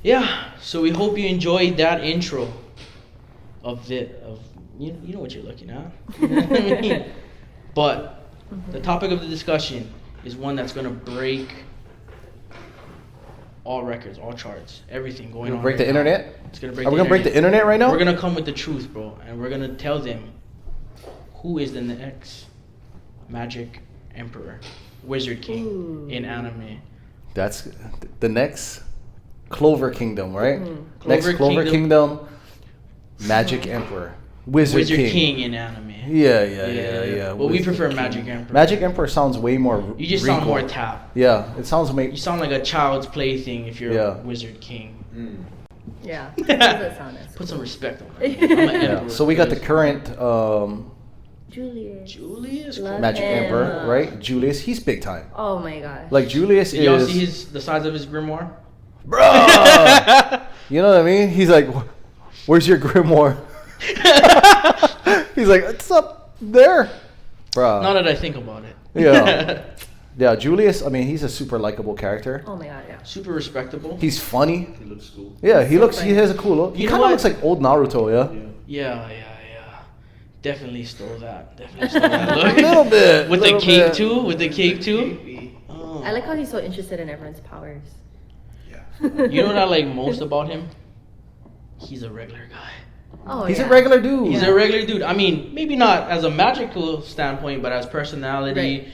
Yeah, so we hope you enjoyed that intro of you know what you're looking at. You know what I mean? But the topic of the discussion is one that's gonna break all records, all charts, everything going on. Break the internet? It's gonna break. Are we gonna break the internet right now? We're gonna come with the truth, bro, and we're gonna tell them who is the next Magic Emperor, Wizard King in anime. That's the next Clover Kingdom, right? Clover Clover Kingdom, Magic Emperor, Wizard King in anime. Yeah. Well, we prefer Magic Emperor. Magic Emperor sounds way more. You just sound more tap. Yeah, it sounds. You sound like a child's plaything if you're a Wizard King. Yeah, that does sound nice. Put some respect on it. I'm an emperor. So we got the current Julius. Magic Emperor, right? Julius, he's big time. Oh my gosh. Like Julius Did y'all is. see the size of his grimoire? Bro, you know what I mean? He's like, "Where's your grimoire?" He's like, "It's up there, bro." Now that I think about it. Yeah. Julius. I mean, he's a super likable character. Oh my god, yeah. Super respectable. He's funny. He looks cool. Yeah, he has a cool look. He You know kind of what? looks like old Naruto. Yeah. Definitely stole that. Look. A little bit. With the cape too. Oh. I like how he's so interested in everyone's powers. You know what I like most about him? He's a regular guy. Oh, He's a regular dude. He's a regular dude. I mean, maybe not as a magical standpoint, but as personality,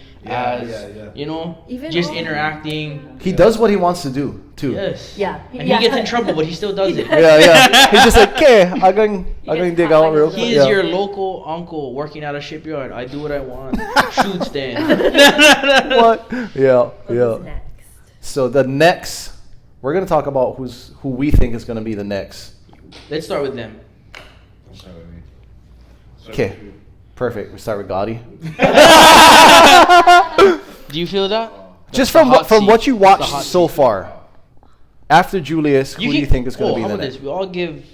you know, Even just though- interacting. He does what he wants to do too. Yes. Yeah. And he gets in trouble, but he still does it. Yeah. He's just like, okay, I'm going to dig out real quick. He is your local uncle working at a shipyard. I do what I want. Shoot stand. What? Yeah. What's next? So the next, we're gonna talk about who we think is gonna be the next. Let's start with them. Start with me. Okay, perfect. We start with Gotti. Do you feel that? Just The hot from seat. what you The watched hot so seat. far, after Julius, who do you think is gonna be how the about next? this? We all give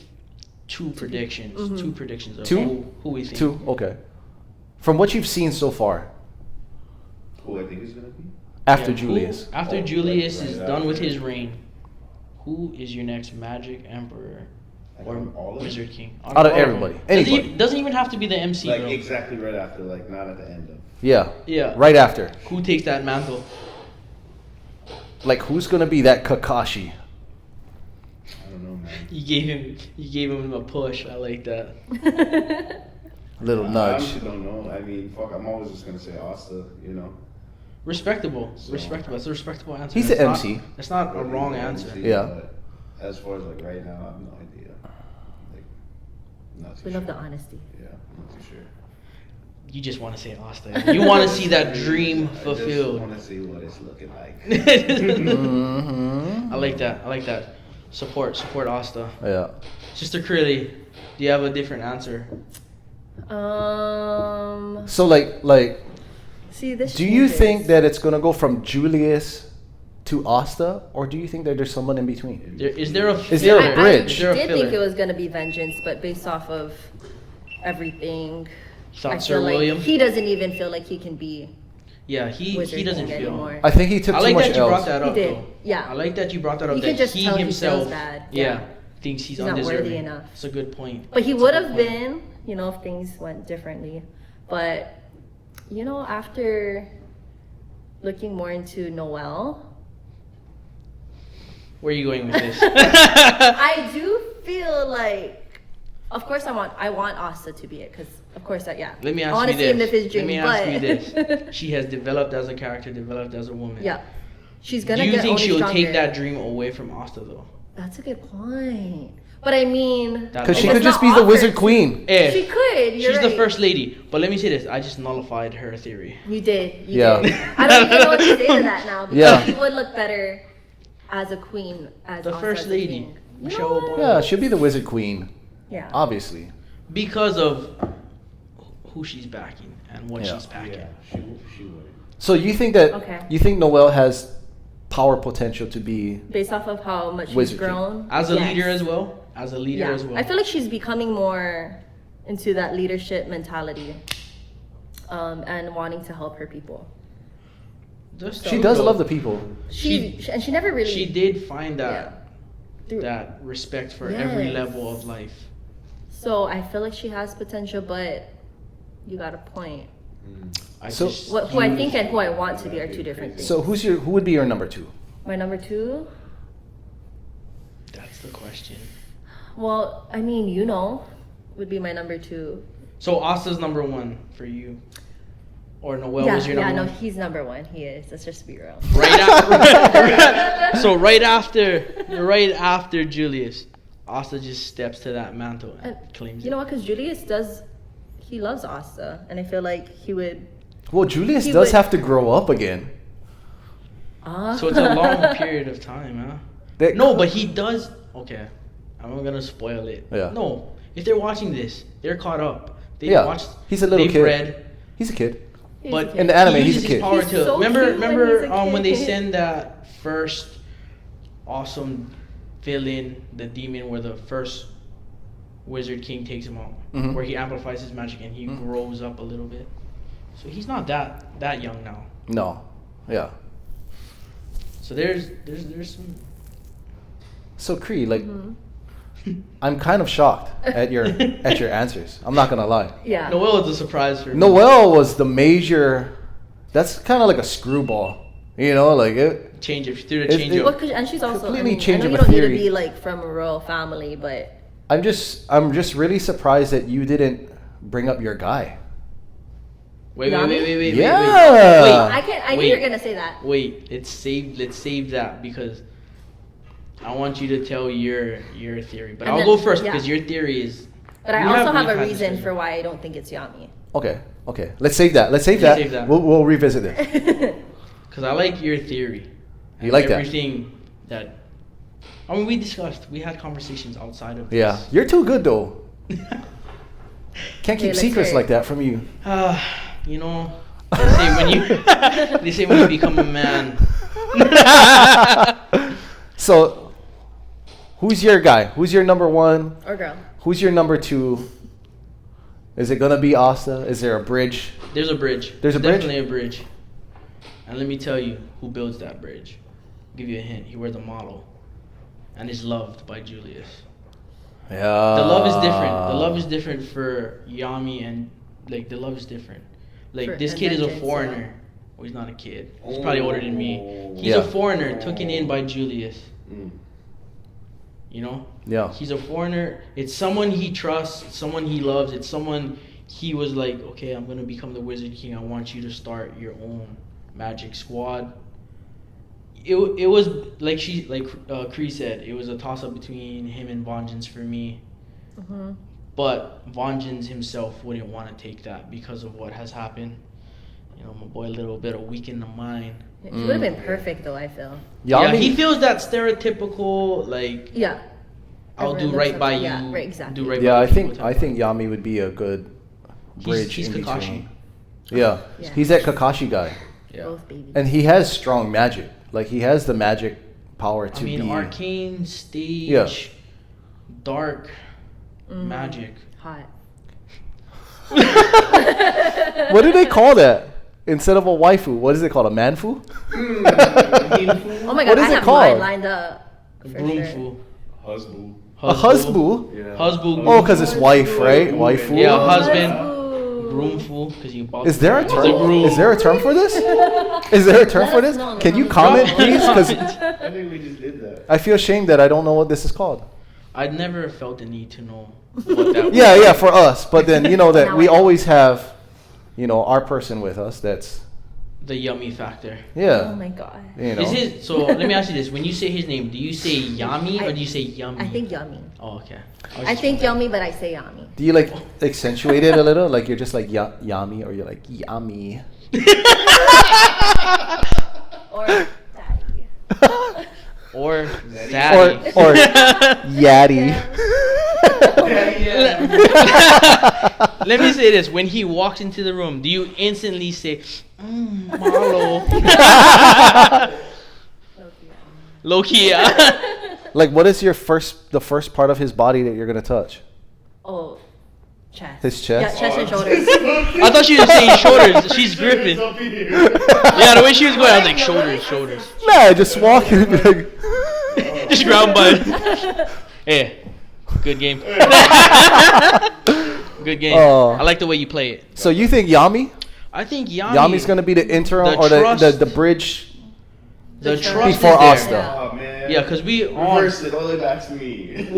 two predictions. Two predictions of Two? who we think. Two. Okay. From what you've seen so far, Who I think is gonna be? after Yeah, Julius. After Julius right is after. done with his reign, who is your next Magic Emperor or Like all of them? Wizard King? Out of everybody. Anybody. Doesn't even have to be the MC, Like bro. exactly right after, like not at the end of. Yeah. Yeah. Right after. Who takes that mantle? Like, who's gonna be that Kakashi? I don't know, man. You gave him a push. I like that. Little I nudge. honestly don't know. I mean, fuck. I'm always just gonna say Asta. You know. Respectable. So- Respectable. That's a respectable answer. He's That's the not- MC. That's not a wrong answer. Yeah. But as far as like right now, I have no idea. Like, not too We sure. love the honesty. Yeah, I'm not too sure. You just want to say Asta. You want to see that dream I just fulfilled. want to see what it's looking like. Mm-hmm. I like that. Support Asta. Yeah. Sister Curly, do you have a different answer? So like, See this. do you changes. think that it's gonna go from Julius to Asta, or do you think that there's someone in between? Is there a Is there a filler? bridge? Is there a I did think filler? it was gonna be vengeance, but based off of everything, You thought I Sir feel like William? he doesn't even feel like he can be Yeah, he Wizard doesn't King feel. anymore. I think he took I too like much that you brought L's. that He up. did, Though. yeah. I like that you brought that up. You that can just he tell he himself, feels bad, yeah, yeah. thinks he's He's not undeserving. worthy enough. That's a good point. But he That's a would good have point. been, you know, if things went differently. But, you know, after looking more into Noelle, Where are you going with this? I do feel like, of course, I want Asta to be it, because of course that Let me I ask want you to see him this. live his dream. Let me but ask you this. She has developed as a character, developed as a woman. yeah, she's Do gonna you get think only she'll stronger. take that dream away from Asta though? That's a good point. But I mean, Because she It's could just not be the offered Wizard to- Queen. she could. You're She's right. the first lady. But let me say this. I just nullified her theory. You did. You Yeah. did. I don't even know what to say to that now. Because Yeah. she would look better as a queen. As The Asta first as a lady, king. You Michelle know what? Obama. Yeah, she'll be the Wizard Queen, Yeah. obviously. Because of who she's backing and what Yeah. she's backing. Yeah, she would. So you think that Okay. you think Noelle has power potential to be Based off of how much she's Wizard King. grown. As a yes. leader as well. As a leader Yeah. as well. I feel like she's becoming more into that leadership mentality. And wanting to help her people. That's she true, does though. love the people. And she never really. She did find that Yeah. that respect for every Yes. level of life. So I feel like she has potential, but you got a point. So- Who I think and who I want to be are two different things. So who would be your number 2? My number 2. That's the question. Well, I mean, would be my number 2. So Asta's number 1 for you, or Noelle was your number no, 1? he's number 1. He is. Let's just be real. Right after, so right after Julius, Asta just steps to that mantle and claims You it. know what? Because Julius he loves Asta, and I feel like he would. Well, Julius He does would- have to grow up again. So it's a long period of time, huh? That- No, but he does. Okay, I'm gonna spoil it. Yeah. No, if they're watching this, they're caught up. They Yeah, watched. he's a little they've kid. read, He's a kid. He's but a kid. In the anime, he he's a uses kid. his power He's to. so remember, cute when remember he's a when they kid. send that first awesome villain, the demon, where the first Wizard King takes him out, Mhm. where he amplifies his magic and he grows up a little bit. So he's not that young now. No. Yeah. So there's some. So Cree, like, Mm-hmm. I'm kind of shocked at your answers. I'm not gonna lie. Yeah. Noelle is a surprise for me. Noelle was the major. That's kind of like a screwball. Like it. Change it through the It- change it- up. Well, and she's also. Completely I mean, change I know of you a don't need to theory. be like from a royal family, but I'm just really surprised that you didn't bring up your guy. Wait, Yami? Yeah. I knew you were gonna say that. Wait, let's save that because I want you to tell your theory. But And I'll then- go first yeah. because your theory is. But I we also have we've a had reason this for why I don't think it's Yami. Okay. Let's save that. Save that. We'll revisit it. Because I like your theory. You like that? Everything that. I mean, we had conversations outside of Yeah. this. You're too good though. Can't keep let's secrets hear it. like that from you. You know, they say when you they say when you become a man. So, who's your guy? Who's your number 1? Or girl. Who's your number 2? Is it gonna be Asta? Is there a bridge? There's a bridge. There's a bridge? Definitely a bridge. And let me tell you who builds that bridge. I'll give you a hint. He wears a model, and is loved by Julius. Yeah. The love is different. The love is different for Yami, and like the love is different. Like For- this and kid is a vengeance, foreigner. Well, he's not a kid. He's probably older than me. He's Yeah. a foreigner, taken in by Julius. Mm. You know? Yeah. He's a foreigner. It's someone he trusts, someone he loves. It's someone he was like, okay, I'm gonna become the Wizard King. I want you to start your own magic squad. It was like Kree said, it was a toss up between him and Vengeance for me. Mm-hmm. But Vengeance himself wouldn't want to take that because of what has happened. You know, my boy a little bit weak in the mind. She would have been perfect though, I feel. Yeah, Yami, he feels that stereotypical like Yeah. I'll do Everyone right looks by up- you. yeah, right, exactly. Do right yeah, by I the think people I type think of- Yami would be a good bridge he's in Kakashi. between. Yeah. Yeah. He's that Kakashi guy, Yeah. Both babies. and he has strong magic. Like he has the magic power to I mean, be. arcane stage, Yeah. dark Mhm. magic. Hot. What do they call that? Instead of a waifu, what is it called? A manfu? Oh my god, What is I it have called? mine lined up. For sure. Broomful. Husband. A husbu? Yeah. Husband. Oh, because it's wife, right? Waifu. Yeah, husband. Ooh. Broomful, because you bought. Is there a the term? broom. Is there a term for this? Is there a term Let for us this? know in the Can you comments. comment, please? Because I think we just did that. I feel ashamed that I don't know what this is called. I'd never felt the need to know what that was. Yeah, for us. But then you know that Now we I know. always have, our person with us. That's The yummy factor. yeah. Oh my god. Is his, so let me ask you this. When you say his name, do you say Yami or do you say Yummy? I think yummy. Oh, okay. I think yummy, but I say yummy. Do you like accentuate it a little? Like you're just like yummy, or you're like yummy. Or daddy. Or Or Zaddy. or yaddy. Let me say this. When he walks into the room, do you instantly say, Marlo? Low-key, yeah. Like what is the first part of his body that you're gonna touch? Oh, chest. His chest? Yeah, chest and shoulders. I thought she was saying shoulders. She's gripping. Yeah, the way she was going, I was like, shoulders. Nah, just walk and be like, Just ground by. Hey, good game. Good game. I like the way you play it. So you think Yami? I think Yami's gonna be the interim the or trust- the bridge The trust trust before is there. Asta. Oh man. Yeah, because we Reverse it all the way back to me.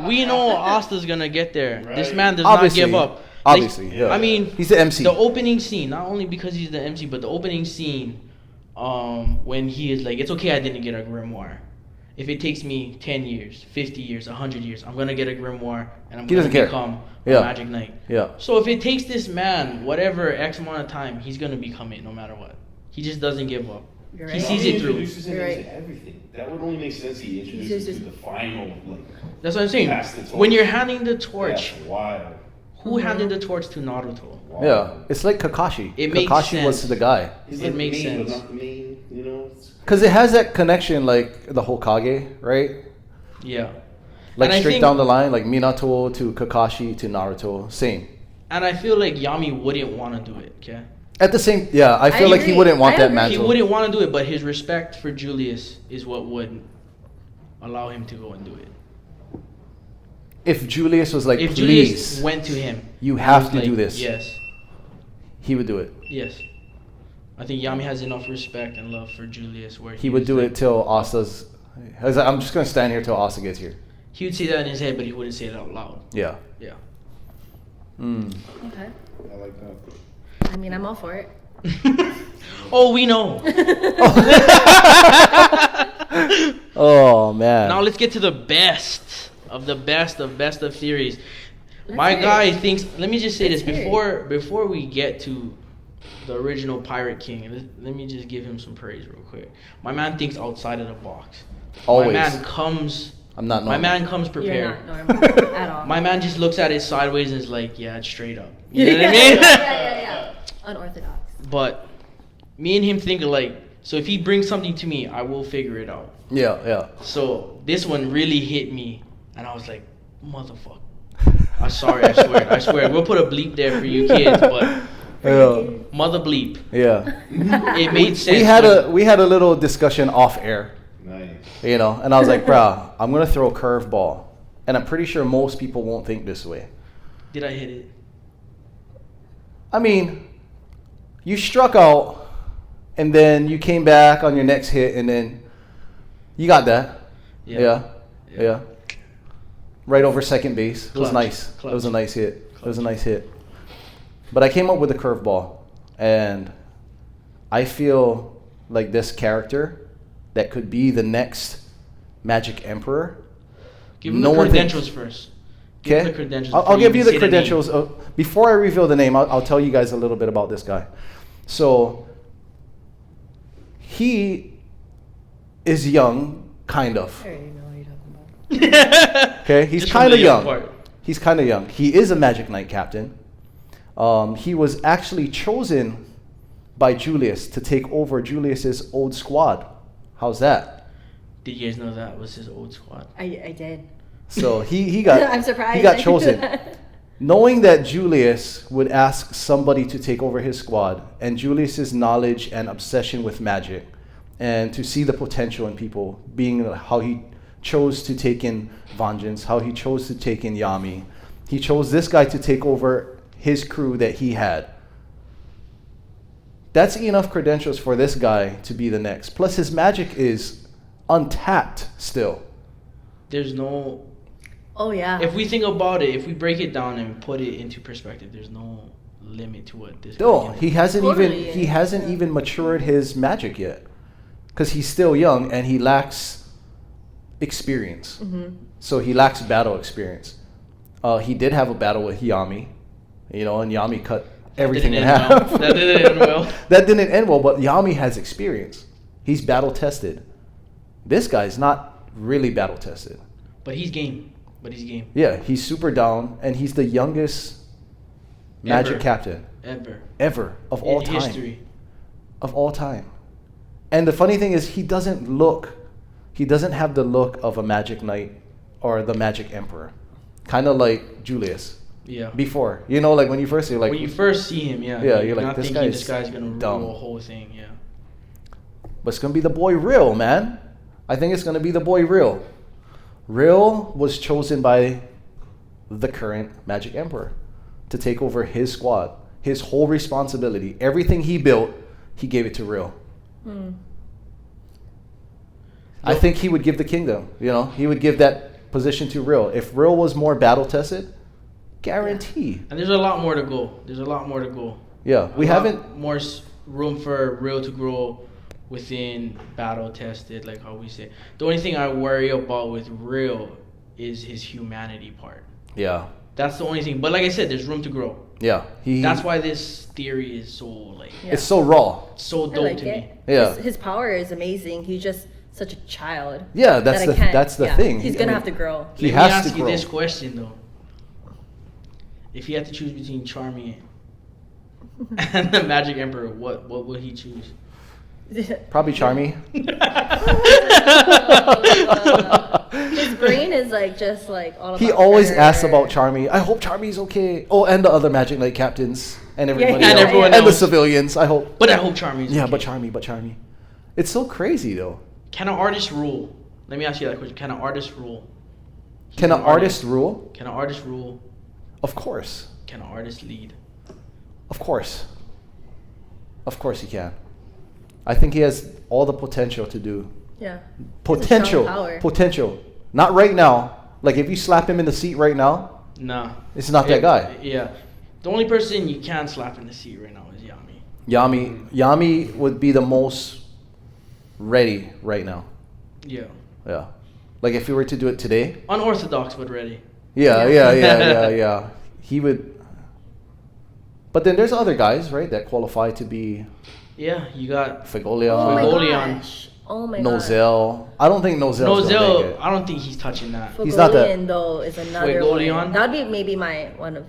we know Asta's gonna get there. This Right. man does Obviously. not give up. Obviously, yeah. I mean, He's the MC. the opening scene, not only because he's the MC, but the opening scene, when he is like, it's okay, I didn't get a grimoire. If it takes me 10 years, 50 years, 100 years, I'm gonna get a grimoire and I'm He gonna doesn't care. become Yeah. a Magic Knight. Yeah. So if it takes this man whatever X amount of time, he's gonna become it no matter what. He just doesn't give up. You're He right. sees it through. Introduces him You're into right. everything. That would only make sense. He introduces just- to the final. Like, That's what I'm saying. Pass the torch. When you're handing the torch, that's wild. who handed the torch to Naruto? Wow. Yeah, it's like Kakashi. It makes Kakashi was sense. the guy. He's It like makes the main, sense. but not the main. You know. Because it has that connection, like the Hokage, right? Yeah. Like And I straight think- down the line, like Minato to Kakashi to Naruto, same. And I feel like Yami wouldn't want to do it, okay? At the same, yeah, I feel like he agree. wouldn't want I that agree. He mantle. wouldn't want to do it, but his respect for Julius is what would allow him to go and do it. If Julius was like, If please, Julius went to him, you and have was to like, do this, Yes, he would do it. yes. I think Yami has enough respect and love for Julius where He would was do like- it till Asta's. I'm just gonna stand here till Asta gets here. He would say that in his head, but he wouldn't say it out loud. Yeah. Yeah. Mm. Okay. I like that. I mean, I'm all for it. Oh, we know. Oh man. Now let's get to the best of the best of theories. Let's My hear it. guy thinks. Let me just say Let's this hear before we get to the original Pirate King. Let me just give him some praise real quick. My man thinks outside of the box. Always. My man comes. I'm not. My normal. man comes prepared. You're not normal at all. My man just looks at it sideways and is like, yeah, it's straight up. You know what I yeah, mean? yeah. Unorthodox. But me and him think alike. So if he brings something to me, I will figure it out. Yeah, yeah. So this one really hit me, and I was like, motherfucker. I'm sorry, I swear. We'll put a bleep there for you kids, but Yeah. mother bleep. Yeah. It made sense. We had a little discussion off air, Nice. you know, and I was like, bruh, I'm gonna throw a curveball, and I'm pretty sure most people won't think this way. Did I hit it? I mean, you struck out, and then you came back on your next hit, and then you got that. Yeah. Yeah. Right over second base. It was Clutch. nice. Clutch. It was a nice hit. It was a nice hit. But I came up with a curveball, and I feel like this character that could be the next Magic Emperor. Give him No the one credentials first. Give him Okay, the credentials. I'll before give you even the say name. credentials. Before I reveal the name, I'll tell you guys a little bit about this guy. So he is young, kind of. I already know what you're talking about. Okay, he's Just from kind the of young young. part. He's kind of young. He is a Magic Knight captain. He was actually chosen by Julius to take over Julius's old squad. How's that? Did you guys know that was his old squad? I did. So he got I'm surprised. he got chosen. Knowing that Julius would ask somebody to take over his squad, and Julius's knowledge and obsession with magic, and to see the potential in people, being how he chose to take in Vengeance, how he chose to take in Yami, he chose this guy to take over his crew that he had. That's enough credentials for this guy to be the next. Plus, his magic is untapped still. There's no. Oh yeah. If we think about it, if we break it down and put it into perspective, there's no limit to what this. No, guy can he do. hasn't Totally, he hasn't even matured his magic yet, because he's still young and he lacks experience. So he lacks battle experience. He did have a battle with Yami, you know, and Yami cut everything in Didn't end half. well. That didn't end well. That didn't end well, but Yami has experience. He's battle tested. This guy's not really battle tested. But he's game. Yeah, he's super down, and he's the youngest magic Ever. captain Ever. of all In time. history. Of all time. And the funny thing is, he doesn't have the look of a Magic Knight or the Magic Emperor. Kind of like Julius Yeah. before. You know, like when you first see, like, when you first see him, yeah. Yeah, you're like, not this thinking guy's this guy's gonna dumb. rule a whole thing, yeah. but it's gonna be the boy RILL, man. I think it's going to be the boy RILL. RILL was chosen by the current Magic Emperor to take over his squad. His whole responsibility, everything he built, he gave it to RILL. I think he would give the kingdom, you know, he would give that position to RILL. If RILL was more battle tested, guarantee. And there's a lot more to go. There's a lot more to go. Yeah, we haven't more room for RILL to grow within battle tested, like how we say. The only thing I worry about with RILL is his humanity part. Yeah. That's the only thing. But like I said, there's room to grow. Yeah. That's why this theory is so like it's so raw. So dope like to me. Yeah. His power is amazing. He's just such a child. Yeah, that's the thing. He's gonna have to grow. He Let has me ask to you grow. this question though. If he had to choose between Charmy and the Magic Emperor, what would he choose? Probably Charmy. His brain is like just like all about He always her. asks about Charmy. I hope Charmy's okay. Oh, and the other Magic Knight captains and everybody and else. everyone And the else. civilians. I hope. But I hope Charmy's Yeah, okay. but Charmy. It's so crazy though. Can an artist rule? Let me ask you that question. Can an artist rule? Can an artist rule? Can an artist rule? Of course. Can an artist lead? Of course. Of course he can. I think he has all the potential to do. Yeah. Potential. Strong power. Potential. Not right now. Like if you slap him in the seat right now, Nah. it's not that guy. Yeah. The only person you can slap in the seat right now is Yami. Yami would be the most ready right now. Yeah. Yeah. Like if we were to do it today. Unorthodox but ready. Yeah. He would. But then there's other guys, right, that qualify to be Yeah, you got Figolion, Oh my Figolion. gosh. Oh my god. Nozel. I don't think Nozel's gonna make Nozel. it. I don't think he's touching that. He's not that- Figolion, though, is another Figolion? one. That'd be maybe my one of.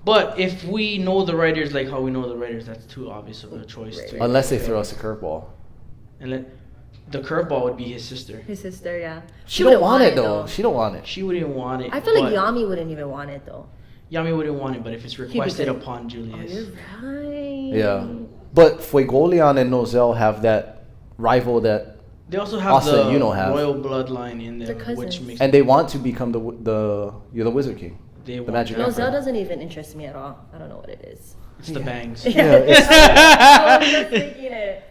But if we know the writers like how we know the writers, that's too obvious of a choice. Right. To Unless they throw us a curveball. And the curveball would be his sister. His sister, yeah. She don't wouldn't want it though. She don't want it. She wouldn't want it. I feel like but Yami wouldn't even want it though. Yami wouldn't want it, but if it's be requested good. upon Oh, Julius. you're right. Yeah. But Fuegolion and Nozel have that rival that, They also have Asta, the you don't have. royal bloodline in there, They're which cousins. makes and they want to become the Wizard King. they the want Magic that. Emperor. Nozel doesn't even interest me at all. I don't know what it is. It's the bangs. Yeah, it's I was just thinking it.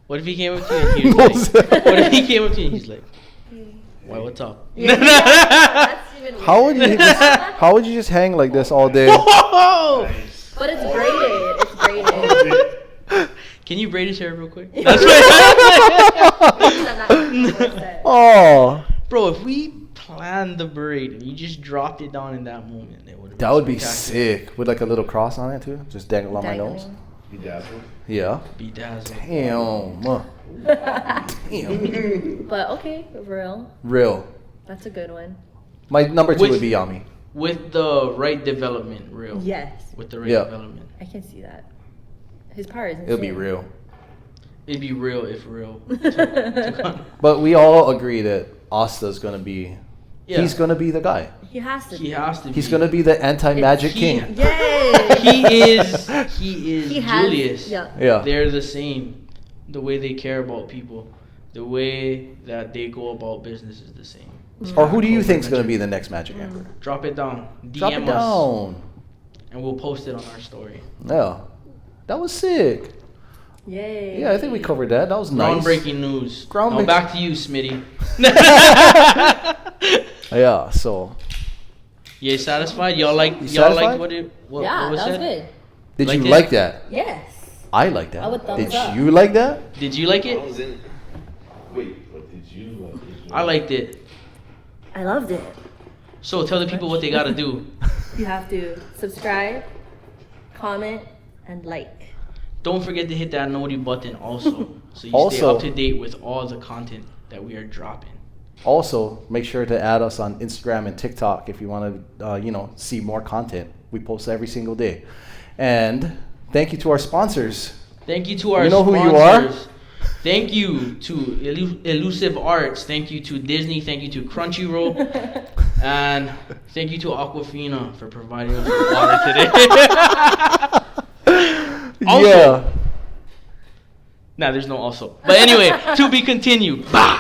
What if he came up to you and he was like, Nozel. what if he came up to you and he's like, why, what's up? Yeah, that's even weird. How would you just hang like this all day? But it's braided. It's braided. Can you braid his hair real quick? I'm That's right. not upset. Oh, Bro, if we planned the braid and you just dropped it down in that moment, it would. that would be sick with like a little cross on it too, just dangle on my nose. He dazzled. Yeah. Bedazzled. Damn. Damn. But okay, real. RILL. That's a good one. My number 2 With- would be Yami. With the right development, real. Yes, With the right Yeah. development. I can see that. His power is insane. It'll be real. It'd be real if real. But we all agree that Asta's gonna be. Yeah. He's gonna be the guy. He has to. He be. has to be. He's gonna be the anti-magic He- king. Yay! He is. He is He has- Julius. yeah. Yeah. They're the same. The way they care about people, the way that they go about business is the same. Or who do you think's gonna be the next Magic Emperor? Drop it down. DM Drop it us, down. and we'll post it on our story. Yeah. That was sick. Yay! Yeah, I think we covered that. That was nice. Groundbreaking news. Groundbreaking- Now back to you, Smitty. Yeah. So, You satisfied? Y'all like? You Y'all satisfied? like what it? What, Yeah, what was that was said? good. did Like you it? like that? Yes. I like that. I would thumbs Did up. you like that? Did you like I it? was in. Wait, what did you like? I liked it. I loved it. So tell the people what they gotta do. You have to subscribe, comment, and like. Don't forget to hit that noti button also, so you stay Also- up to date with all the content that we are dropping. Also, make sure to add us on Instagram and TikTok if you want to, see more content. We post every single day. And thank you to our sponsors. Thank you to our You know who sponsors. you are? Thank you to Elusive Arts. Thank you to Disney. Thank you to Crunchyroll. And thank you to Aquafina for providing us with water today. Also- Yeah. Nah, there's no also. But anyway, to be continued. Bah!